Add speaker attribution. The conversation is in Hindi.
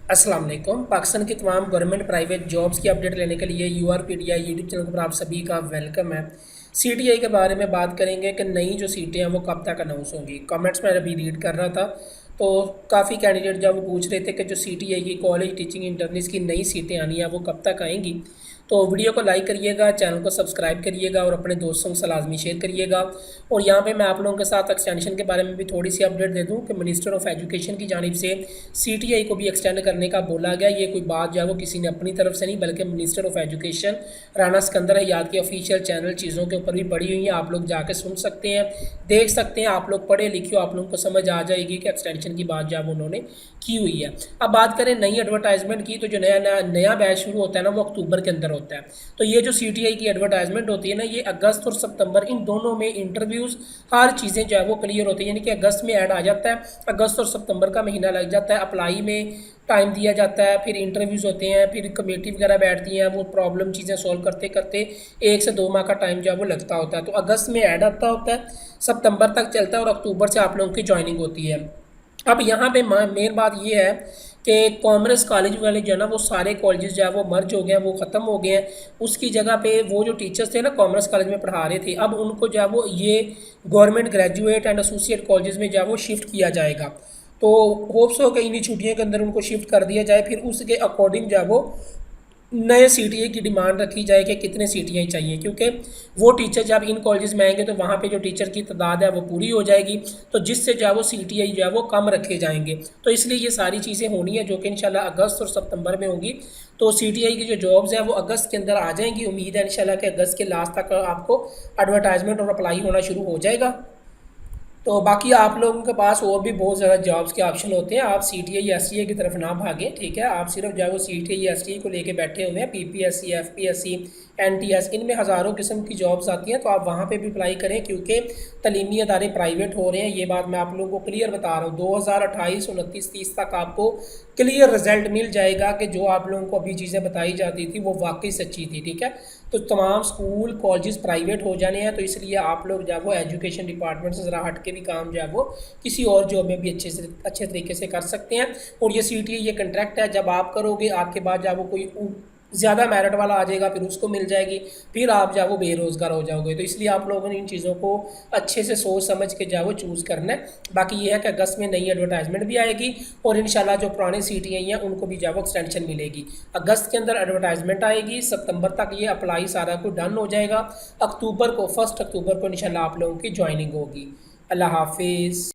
Speaker 1: अस्सलाम वालेकुम। पाकिस्तान की तमाम गवर्नमेंट प्राइवेट जॉब्स की अपडेट लेने के लिए यूआरपीडिया यूट्यूब चैनल पर आप सभी का वेलकम है। सीटीआई के बारे में बात करेंगे कि नई जो सीटें हैं वो कब तक अनाउंस होंगी। कमेंट्स में अभी रीड कर रहा था तो काफ़ी कैंडिडेट जब वो पूछ रहे थे कि जो सीटीआई की कॉलेज टीचिंग इंटर्निस की नई सीटें आनी है वो कब तक आएंगी। तो वीडियो को लाइक करिएगा, चैनल को सब्सक्राइब करिएगा और अपने दोस्तों के साथ लाजमी शेयर करिएगा। और यहाँ पे मैं आप लोगों के साथ एक्सटेंशन के बारे में भी थोड़ी सी अपडेट दे दूँ कि मिनिस्टर ऑफ एजुकेशन की जानिब से सीटीआई को भी एक्सटेंड करने का बोला गया। ये कोई बात जो है वो किसी ने अपनी तरफ से नहीं बल्कि minister of education Rana Sikandar Hayat के ऑफिशियल चैनल चीज़ों के ऊपर भी पड़ी हुई है। आप लोग जाके सुन सकते हैं, देख सकते हैं। आप लोग पढ़े लिखे हो, आप लोगों को समझ आ जाएगी कि एक्सटेंशन की बात जो है उन्होंने की हुई है। अब बात करें नई एडवर्टाइजमेंट की, तो जो नया बैच शुरू होता है ना वो अक्टूबर के अंदर होता है। तो ये जो सीटीआई की एडवर्टाइजमेंट होती है ना, ये अगस्त और सितंबर इन दोनों में इंटरव्यूज़ हर चीज़ें जो है वो क्लियर होती है। यानी कि अगस्त में ऐड आ जाता है, अगस्त और सितंबर का महीना लग जाता है, अप्लाई में टाइम दिया जाता है, फिर इंटरव्यूज़ होते हैं, फिर कमेटी वगैरह बैठती हैं, वो प्रॉब्लम चीज़ें सॉल्व करते करते 1 से 2 माह का टाइम जो है वो लगता होता है। तो अगस्त में ऐड आता होता है, सितंबर तक चलता है और अक्टूबर से आप लोगों की ज्वाइनिंग होती है। अब यहाँ पे मेन बात ये है कि कॉमर्स कॉलेज वाले जो है ना वो सारे कॉलेजेस जो है वो मर्ज हो गए हैं, वो ख़त्म हो गए हैं। उसकी जगह पे वो जो टीचर्स थे ना कॉमर्स कॉलेज में पढ़ा रहे थे, अब उनको जो है वो ये government graduate and associate colleges में जो है वो शिफ्ट किया जाएगा। तो होप्स हो कि इन्हीं छुट्टियों के अंदर उनको शिफ्ट कर दिया जाए, फिर उसके अकॉर्डिंग जो है वो नए सीटीए की डिमांड रखी जाए कि कितने सीटीए चाहिए, क्योंकि वो टीचर जब इन कॉलेजेस में आएंगे तो वहाँ पे जो टीचर की तादाद है वो पूरी हो जाएगी, तो जिससे जो है वो सीटीए जो है वो कम रखे जाएंगे। तो इसलिए ये सारी चीज़ें होनी है जो कि इंशाल्लाह अगस्त और सितंबर में होंगी। तो सीटीआई की जो जॉब्स हैं वो अगस्त के अंदर आ जाएंगी। उम्मीद है इंशाल्लाह कि अगस्त के लास्ट तक आपको एडवर्टाइजमेंट और अप्लाई होना शुरू हो जाएगा। तो बाकी आप लोगों के पास और भी बहुत ज़्यादा जॉब्स के ऑप्शन होते हैं। आप सीटीआई एसटीआई की तरफ ना भागें, ठीक है। आप सिर्फ जो है वो सीटीआई एसटीआई को लेके बैठे हुए हैं। पीपीएससी, एफपीएससी, एनटीएस, इनमें हज़ारों किस्म की जॉब्स आती हैं, तो आप वहाँ पे भी अप्लाई करें, क्योंकि तलीमी अदारे प्राइवेट हो रहे हैं। ये बात मैं आप लोगों को क्लियर बता रहा हूँ। 2028, 29, 30 तक आपको क्लियर रिजल्ट मिल जाएगा कि जो आप लोगों को अभी चीज़ें बताई जाती थी वो वाकई सच्ची थी, ठीक है। तो तमाम स्कूल कॉलेजेस प्राइवेट हो जाने हैं, तो इसलिए आप लोग जो है वो एजुकेशन डिपार्टमेंट से ज़रा हट के भी काम जो है वो किसी और जॉब में भी अच्छे तरीके से कर सकते हैं। और ये सीटीए ये कंट्रैक्ट है, जब आप करोगे आपके बाद जो है वो कोई ज़्यादा मेरिट वाला आ जाएगा, फिर उसको मिल जाएगी, फिर आप जो है वो बेरोज़गार हो जाओगे। तो इसलिए आप लोगों ने इन चीज़ों को अच्छे से सोच समझ के जो है वो चूज़ करना है। बाकी ये है कि अगस्त में नई एडवर्टाइजमेंट भी आएगी और इंशाल्लाह जो पुराने सीटीआई हैं उनको भी जो है वो एक्सटेंशन मिलेगी। अगस्त के अंदर एडवर्टाइजमेंट आएगी, सितंबर तक ये अप्लाई सारा कुछ डन हो जाएगा। अक्टूबर को 1 अक्टूबर को इंशाल्लाह आप लोगों की ज्वाइनिंग होगी। अल्लाह हाफिज़।